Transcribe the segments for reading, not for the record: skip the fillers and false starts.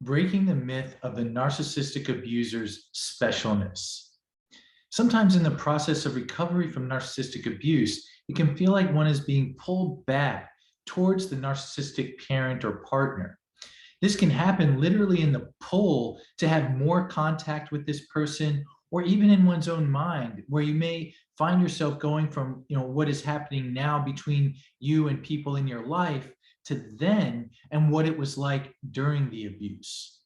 Breaking the myth of the narcissistic abuser's specialness. Sometimes in the process of recovery from narcissistic abuse, it can feel like one is being pulled back towards the narcissistic parent or partner. This can happen literally in the pull to have more contact with this person, or even in one's own mind, where you may find yourself going from what is happening now between you and people in your life to then and what it was like during the abuse.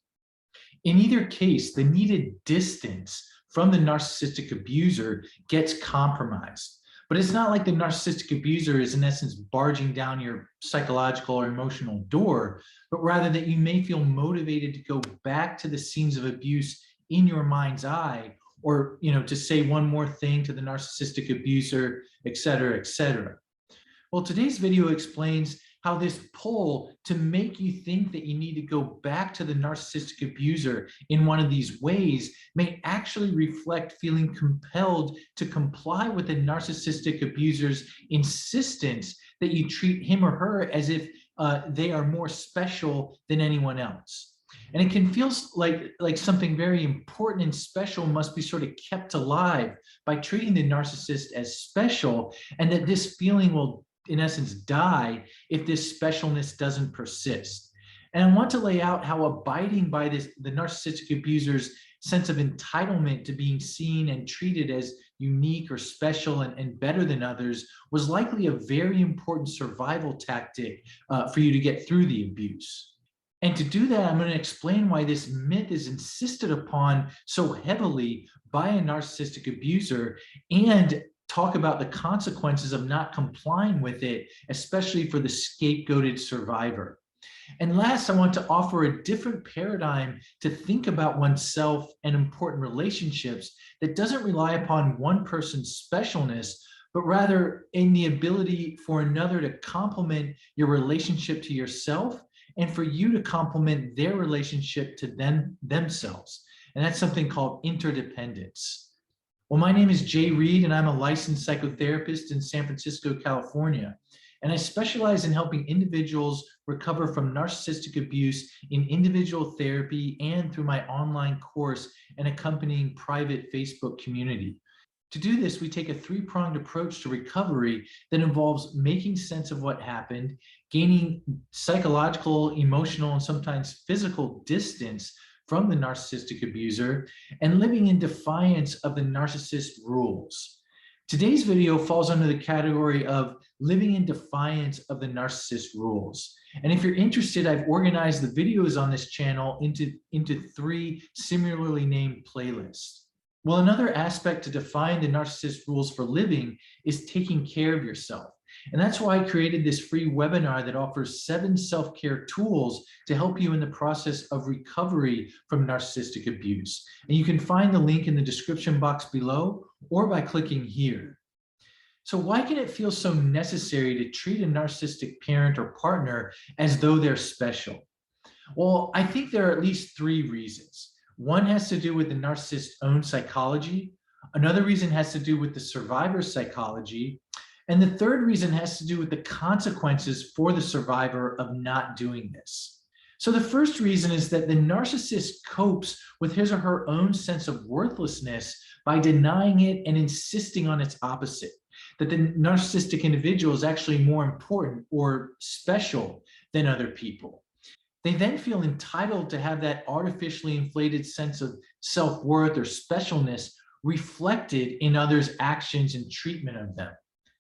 In either case, the needed distance from the narcissistic abuser gets compromised. But it's not like the narcissistic abuser is, in essence, barging down your psychological or emotional door, but rather that you may feel motivated to go back to the scenes of abuse in your mind's eye, or to say one more thing to the narcissistic abuser, et cetera, et cetera. Well, today's video explains how this pull to make you think that you need to go back to the narcissistic abuser in one of these ways may actually reflect feeling compelled to comply with the narcissistic abuser's insistence that you treat him or her as if they are more special than anyone else. And it can feel like something very important and special must be sort of kept alive by treating the narcissist as special, and that this feeling will, in essence, die if this specialness doesn't persist. And I want to lay out how abiding by the narcissistic abuser's sense of entitlement to being seen and treated as unique or special and better than others was likely a very important survival tactic for you to get through the abuse. And to do that, I'm going to explain why this myth is insisted upon so heavily by a narcissistic abuser, and talk about the consequences of not complying with it, especially for the scapegoated survivor. And last, I want to offer a different paradigm to think about oneself and important relationships that doesn't rely upon one person's specialness, but rather in the ability for another to complement your relationship to yourself and for you to complement their relationship to themselves. And that's something called interdependence. Well, my name is Jay Reed, and I'm a licensed psychotherapist in San Francisco, California. And I specialize in helping individuals recover from narcissistic abuse in individual therapy and through my online course and accompanying private Facebook community. To do this, we take a three-pronged approach to recovery that involves making sense of what happened, gaining psychological, emotional, and sometimes physical distance from the narcissistic abuser, and living in defiance of the narcissist rules. Today's video falls under the category of living in defiance of the narcissist rules. And if you're interested, I've organized the videos on this channel into three similarly named playlists. Well, another aspect to define the narcissist rules for living is taking care of yourself. And that's why I created this free webinar that offers 7 self-care tools to help you in the process of recovery from narcissistic abuse. And you can find the link in the description box below or by clicking here. So why can it feel so necessary to treat a narcissistic parent or partner as though they're special? Well, I think there are at least 3 reasons. One has to do with the narcissist's own psychology. Another reason has to do with the survivor's psychology. And the third reason has to do with the consequences for the survivor of not doing this. So the first reason is that the narcissist copes with his or her own sense of worthlessness by denying it and insisting on its opposite, that the narcissistic individual is actually more important or special than other people. They then feel entitled to have that artificially inflated sense of self-worth or specialness reflected in others' actions and treatment of them.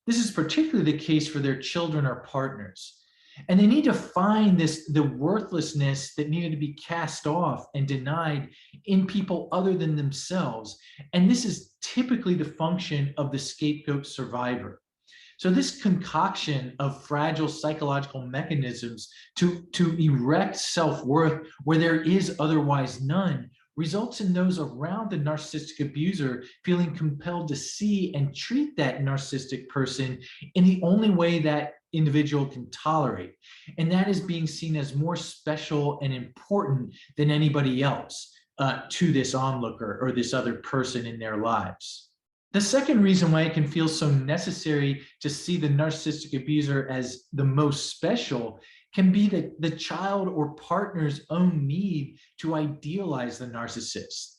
This is particularly the case for their children or partners. And they need to find the worthlessness that needed to be cast off and denied in people other than themselves. And this is typically the function of the scapegoat survivor. So this concoction of fragile psychological mechanisms to erect self-worth where there is otherwise none results in those around the narcissistic abuser feeling compelled to see and treat that narcissistic person in the only way that individual can tolerate. And that is being seen as more special and important than anybody else to this onlooker or this other person in their lives. The second reason why it can feel so necessary to see the narcissistic abuser as the most special can be the child or partner's own need to idealize the narcissist.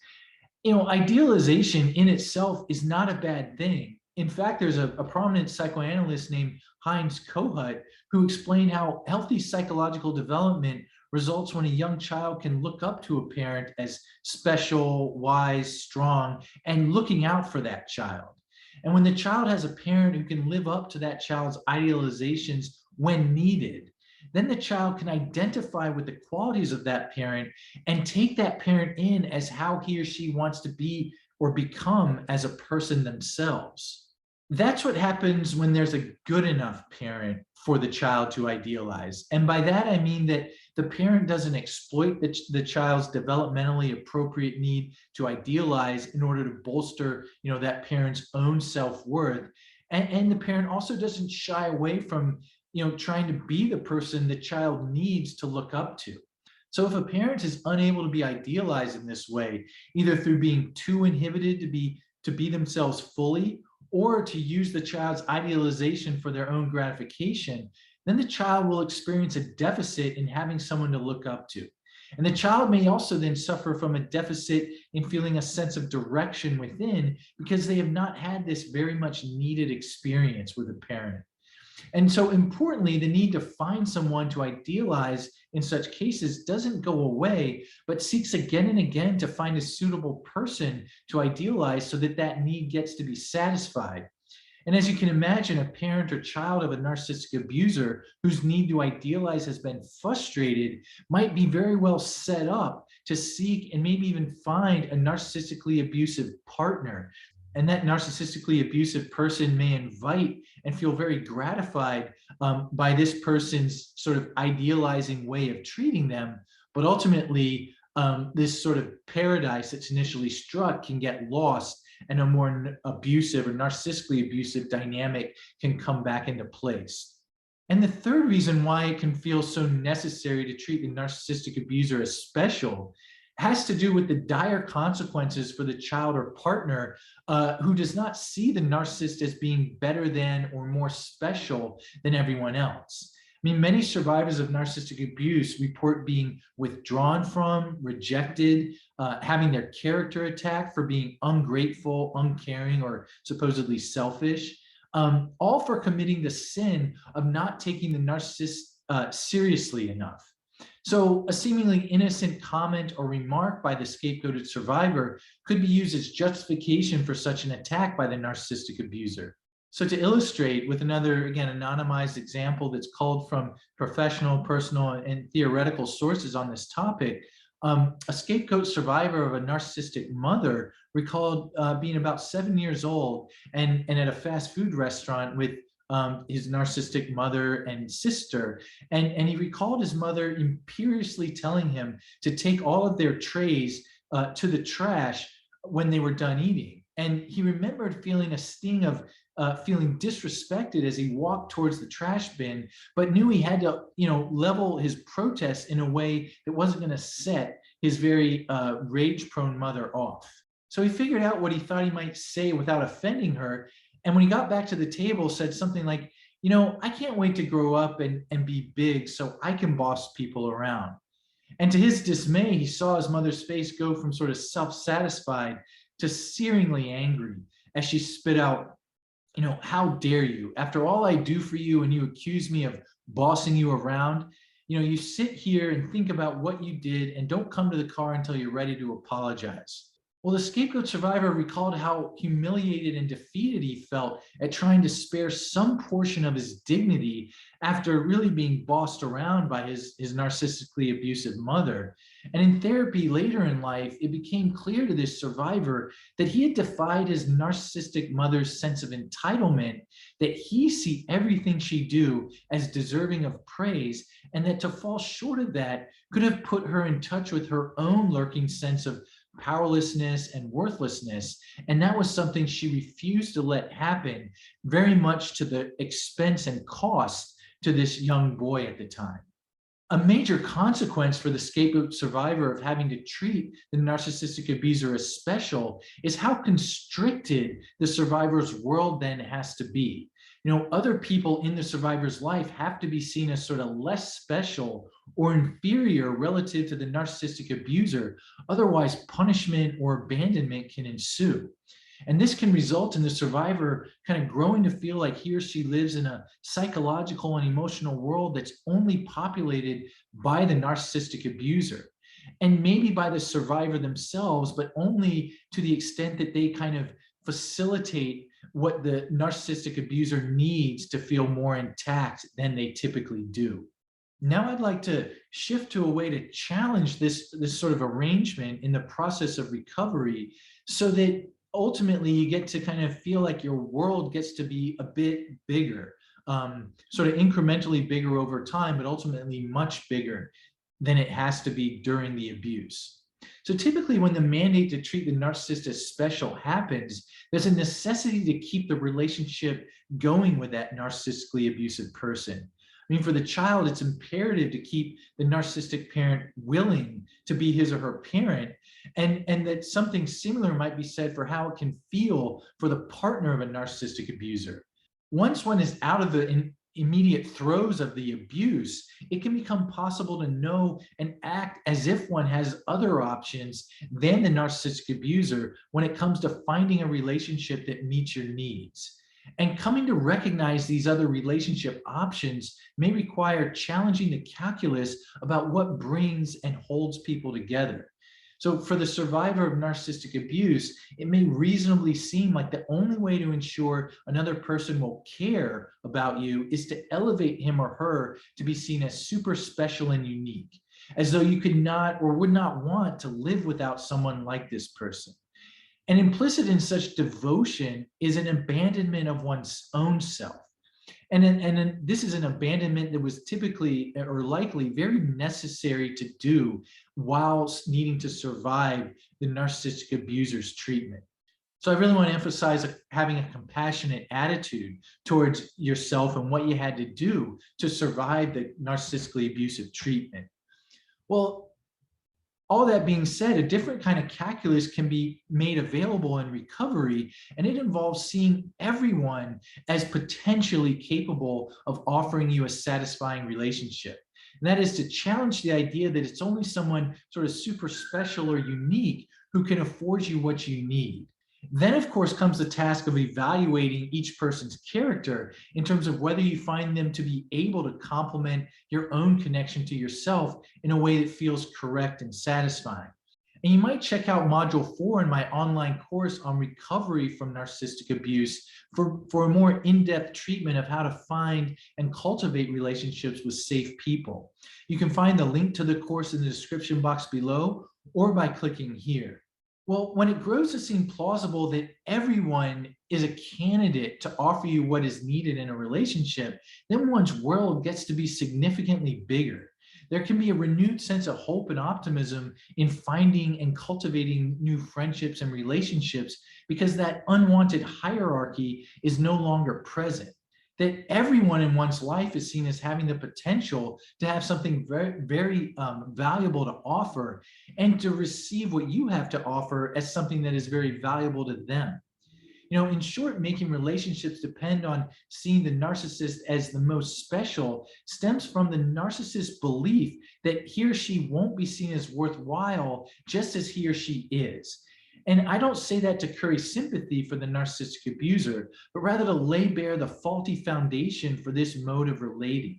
Idealization in itself is not a bad thing. In fact, there's a prominent psychoanalyst named Heinz Kohut who explained how healthy psychological development results when a young child can look up to a parent as special, wise, strong, and looking out for that child. And when the child has a parent who can live up to that child's idealizations when needed, then the child can identify with the qualities of that parent and take that parent in as how he or she wants to be or become as a person themselves. That's what happens when there's a good enough parent for the child to idealize. And by that, I mean that the parent doesn't exploit the child's developmentally appropriate need to idealize in order to bolster, that parent's own self-worth. And the parent also doesn't shy away from trying to be the person the child needs to look up to. So if a parent is unable to be idealized in this way, either through being too inhibited to be themselves fully, or to use the child's idealization for their own gratification, then the child will experience a deficit in having someone to look up to. And the child may also then suffer from a deficit in feeling a sense of direction within because they have not had this very much needed experience with a parent. And so importantly, the need to find someone to idealize in such cases doesn't go away, but seeks again and again to find a suitable person to idealize so that that need gets to be satisfied. And as you can imagine, a parent or child of a narcissistic abuser whose need to idealize has been frustrated might be very well set up to seek and maybe even find a narcissistically abusive partner. And that narcissistically abusive person may invite and feel very gratified by this person's sort of idealizing way of treating them. But ultimately, this sort of paradise that's initially struck can get lost, and a more abusive or narcissistically abusive dynamic can come back into place. And the third reason why it can feel so necessary to treat the narcissistic abuser as special has to do with the dire consequences for the child or partner who does not see the narcissist as being better than or more special than everyone else. I mean, many survivors of narcissistic abuse report being withdrawn from, rejected, having their character attacked for being ungrateful, uncaring, or supposedly selfish, all for committing the sin of not taking the narcissist seriously enough. So a seemingly innocent comment or remark by the scapegoated survivor could be used as justification for such an attack by the narcissistic abuser. So to illustrate with another, again, anonymized example that's culled from professional, personal, and theoretical sources on this topic, a scapegoat survivor of a narcissistic mother recalled being about 7 years old and at a fast food restaurant with his narcissistic mother and sister. And he recalled his mother imperiously telling him to take all of their trays to the trash when they were done eating. And he remembered feeling a sting of feeling disrespected as he walked towards the trash bin, but knew he had to, level his protest in a way that wasn't going to set his very rage-prone mother off. So he figured out what he thought he might say without offending her. And when he got back to the table, said something like, I can't wait to grow up and be big so I can boss people around. And to his dismay, he saw his mother's face go from sort of self-satisfied to searingly angry as she spit out, how dare you? After all I do for you and you accuse me of bossing you around, you sit here and think about what you did and don't come to the car until you're ready to apologize. Well, the scapegoat survivor recalled how humiliated and defeated he felt at trying to spare some portion of his dignity after really being bossed around by his narcissistically abusive mother. And in therapy later in life, it became clear to this survivor that he had defied his narcissistic mother's sense of entitlement, that he see everything she do as deserving of praise, and that to fall short of that could have put her in touch with her own lurking sense of powerlessness and worthlessness. And that was something she refused to let happen, very much to the expense and cost to this young boy at the time. A major consequence for the scapegoat survivor of having to treat the narcissistic abuser as special is how constricted the survivor's world then has to be. Other people in the survivor's life have to be seen as sort of less special or inferior relative to the narcissistic abuser. Otherwise, punishment or abandonment can ensue. And this can result in the survivor kind of growing to feel like he or she lives in a psychological and emotional world that's only populated by the narcissistic abuser. And maybe by the survivor themselves, but only to the extent that they kind of facilitate what the narcissistic abuser needs to feel more intact than they typically do. Now I'd like to shift to a way to challenge this sort of arrangement in the process of recovery so that ultimately you get to kind of feel like your world gets to be a bit bigger, sort of incrementally bigger over time, but ultimately much bigger than it has to be during the abuse. So typically when the mandate to treat the narcissist as special happens, there's a necessity to keep the relationship going with that narcissistically abusive person. I mean, for the child, it's imperative to keep the narcissistic parent willing to be his or her parent, and that something similar might be said for how it can feel for the partner of a narcissistic abuser. Once one is out of the immediate throes of the abuse, it can become possible to know and act as if one has other options than the narcissistic abuser when it comes to finding a relationship that meets your needs. And coming to recognize these other relationship options may require challenging the calculus about what brings and holds people together. So for the survivor of narcissistic abuse, it may reasonably seem like the only way to ensure another person will care about you is to elevate him or her to be seen as super special and unique, as though you could not or would not want to live without someone like this person. And implicit in such devotion is an abandonment of one's own self. And this is an abandonment that was typically or likely very necessary to do whilst needing to survive the narcissistic abuser's treatment. So I really want to emphasize having a compassionate attitude towards yourself and what you had to do to survive the narcissistically abusive treatment. Well, all that being said, a different kind of calculus can be made available in recovery, and it involves seeing everyone as potentially capable of offering you a satisfying relationship. And that is to challenge the idea that it's only someone sort of super special or unique who can afford you what you need. Then, of course, comes the task of evaluating each person's character in terms of whether you find them to be able to complement your own connection to yourself in a way that feels correct and satisfying. And you might check out Module 4 in my online course on recovery from narcissistic abuse for a more in-depth treatment of how to find and cultivate relationships with safe people. You can find the link to the course in the description box below or by clicking here. Well, when it grows to seem plausible that everyone is a candidate to offer you what is needed in a relationship, then one's world gets to be significantly bigger. There can be a renewed sense of hope and optimism in finding and cultivating new friendships and relationships because that unwanted hierarchy is no longer present. That everyone in one's life is seen as having the potential to have something very, very valuable to offer and to receive what you have to offer as something that is very valuable to them. In short, making relationships depend on seeing the narcissist as the most special stems from the narcissist's belief that he or she won't be seen as worthwhile just as he or she is. And I don't say that to curry sympathy for the narcissistic abuser, but rather to lay bare the faulty foundation for this mode of relating.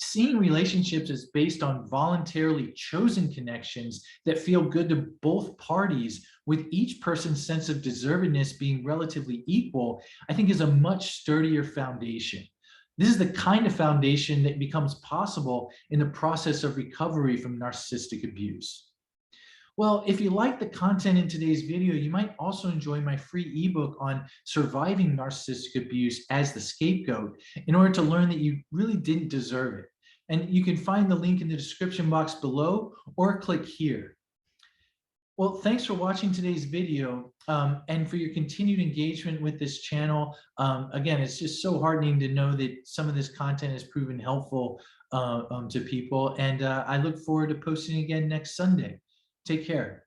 Seeing relationships as based on voluntarily chosen connections that feel good to both parties, with each person's sense of deservedness being relatively equal, I think is a much sturdier foundation. This is the kind of foundation that becomes possible in the process of recovery from narcissistic abuse. Well, if you like the content in today's video, you might also enjoy my free ebook on surviving narcissistic abuse as the scapegoat in order to learn that you really didn't deserve it. And you can find the link in the description box below or click here. Well, thanks for watching today's video and for your continued engagement with this channel. Again, it's just so heartening to know that some of this content has proven helpful to people. And I look forward to posting again next Sunday. Take care.